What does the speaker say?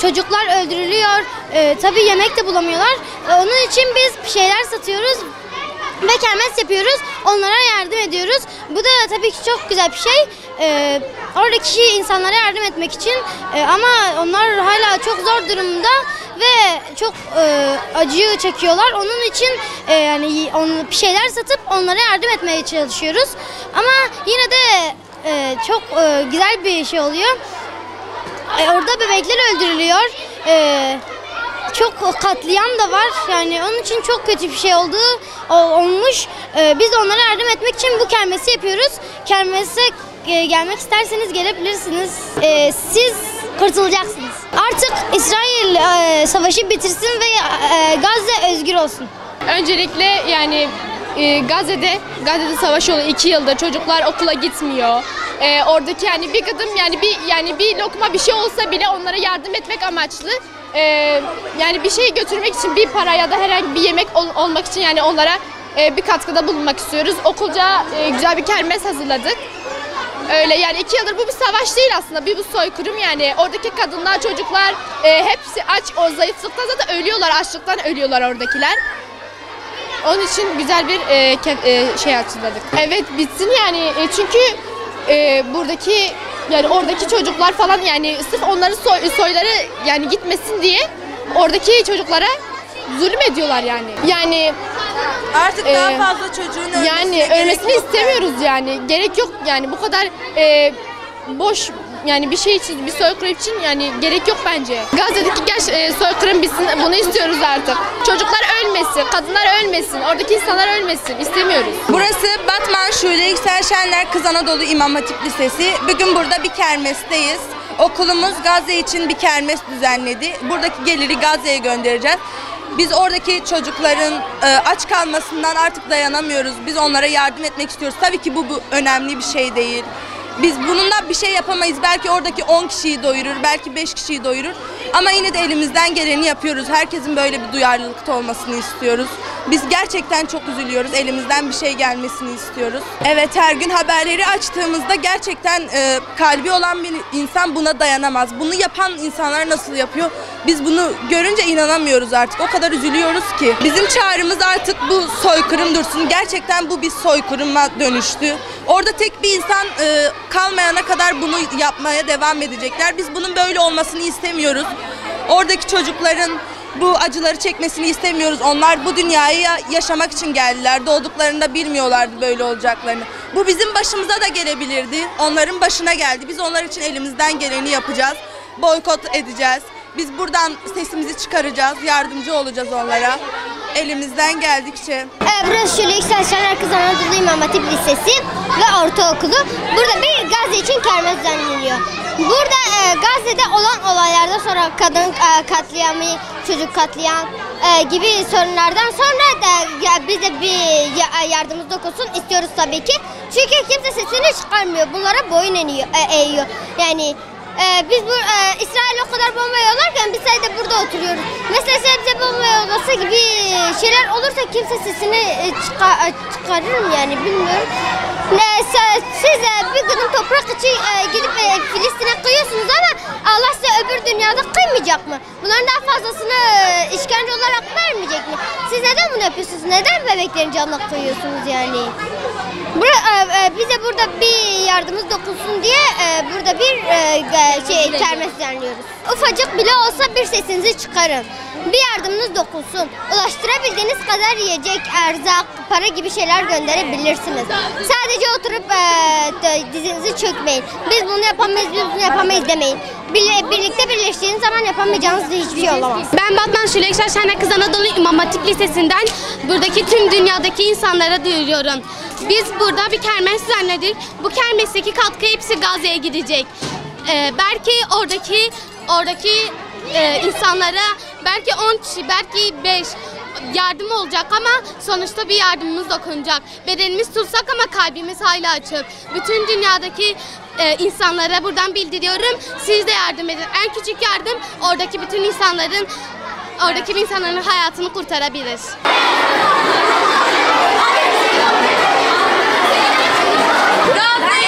çocuklar öldürülüyor. Tabii yemek de bulamıyorlar. Onun için biz bir şeyler satıyoruz ve kermes yapıyoruz. Onlara yardım ediyoruz. Bu da tabii ki çok güzel bir şey. Oradaki insanlara yardım etmek için ama onlar hala çok zor durumda ve çok acı çekiyorlar. Onun için yani bir şeyler satıp onlara yardım etmeye çalışıyoruz. Ama yine de çok güzel bir şey oluyor. Orada bebekler öldürülüyor. Çok katliam da var. Yani onun için çok kötü bir şey olmuş. Biz de onlara yardım etmek için bu kermesi yapıyoruz. Kermese gelmek isterseniz gelebilirsiniz. Siz kurtulacaksınız. Artık İsrail savaşı bitirsin ve Gazze özgür olsun. Öncelikle yani Gazze'de savaş oluyor 2 yıldır. Çocuklar okula gitmiyor. Oradaki yani bir gıdım yani bir lokma bir şey olsa bile onlara yardım etmek amaçlı. Yani bir şey götürmek için bir para ya da herhangi bir yemek olmak için yani onlara bir katkıda bulunmak istiyoruz. Okulca güzel bir kermes hazırladık. Öyle yani 2 yıldır bu bir savaş değil aslında, bu soykırım yani. Oradaki kadınlar, çocuklar hepsi aç, o zayıflıktan zaten ölüyorlar, açlıktan ölüyorlar oradakiler. Onun için güzel bir şey hazırladık. Evet bitsin yani çünkü buradaki yani oradaki çocuklar falan yani sırf onların soyları yani gitmesin diye oradaki çocuklara zulüm ediyorlar yani. Yani artık daha fazla çocuğun ölmesini istemiyoruz yani. Gerek yok yani bu kadar boş yani bir şey için, bir soykırım için yani gerek yok bence. Gazze'deki soykırım bitsin, bunu istiyoruz artık. Çocuklar ölmesin, kadınlar ölmesin, oradaki insanlar ölmesin, istemiyoruz. Burası Batman Şule Yüksel Şenler Kız Anadolu İmam Hatip Lisesi. Bugün burada bir kermesteyiz. Okulumuz Gazze için bir kermes düzenledi. Buradaki geliri Gazze'ye göndereceğiz. Biz oradaki çocukların aç kalmasından artık dayanamıyoruz. Biz onlara yardım etmek istiyoruz. Tabii ki bu önemli bir şey değil. Biz bununla bir şey yapamayız. Belki oradaki 10 kişiyi doyurur, belki 5 kişiyi doyurur. Ama yine de elimizden geleni yapıyoruz. Herkesin böyle bir duyarlılıkta olmasını istiyoruz. Biz gerçekten çok üzülüyoruz. Elimizden bir şey gelmesini istiyoruz. Evet, her gün haberleri açtığımızda gerçekten kalbi olan bir insan buna dayanamaz. Bunu yapan insanlar nasıl yapıyor? Biz bunu görünce inanamıyoruz artık. O kadar üzülüyoruz ki. Bizim çağrımız artık bu soykırım dursun. Gerçekten bu bir soykırıma dönüştü. Orada tek bir insan kalmayana kadar bunu yapmaya devam edecekler. Biz bunun böyle olmasını istemiyoruz. Oradaki çocukların bu acıları çekmesini istemiyoruz. Onlar bu dünyayı yaşamak için geldiler. Doğduklarında bilmiyorlardı böyle olacaklarını. Bu bizim başımıza da gelebilirdi. Onların başına geldi. Biz onlar için elimizden geleni yapacağız. Boykot edeceğiz. Biz buradan sesimizi çıkaracağız. Yardımcı olacağız onlara. Elimizden geldikçe. Burası Şule Yüksel Şenler Kız Anadolu İmam Hatip Lisesi ve Ortaokulu. Burada bir Gazze için kermes düzenleniyor. Burada Gazze'de olan olaylardan sonra kadın katliamı, çocuk katliam gibi sorunlardan sonra da bize bir yardımımız dokunsun istiyoruz tabii ki. Çünkü kimse sesini çıkarmıyor. Bunlara boyun eğiyor. Yani biz İsrail o kadar bomba yollarken biz de burada oturuyoruz. Mesela bize bomba yollası gibi şeyler olursa kimse sesini çıkarır mı yani bilmiyorum. Siz bir gıdım toprak için gidip Filistin'e kıyıyorsunuz ama Allah size öbür dünyada kıymayacak mı? Bunların daha fazlasını işkence olarak vermeyecek mi? Siz neden bunu yapıyorsunuz? Neden bebeklerin canına kıyıyorsunuz yani? Bize burada bir yardımımız dokunsun diye burada bir kermes düzenliyoruz. Ufacık bile olsa bir sesinizi çıkarın. Bir yardımınız dokunsun. Ulaştırabildiğiniz kadar yiyecek, erzak, para gibi şeyler gönderebilirsiniz. Sadece oturup dizinizi çökmeyin. Biz bunu yapamayız demeyin. Birlikte birleştiğiniz zaman yapamayacağınız hiçbir şey olamaz. Ben Batman Şule Yüksel Şenler Kız Anadolu İmam Hatip Lisesi'nden buradaki tüm dünyadaki insanlara duyuruyorum. Biz burada bir kermes düzenledik. Bu kermesteki katkı hepsi Gazze'ye gidecek. Belki oradaki insanlara belki 10 kişi, belki 5 yardım olacak ama sonuçta bir yardımımız dokunacak. Bedenimiz tutsak ama kalbimiz hala açık. Bütün dünyadaki insanlara buradan bildiriyorum. Siz de yardım edin. En küçük yardım oradaki bütün insanların hayatını kurtarabilir. Gazze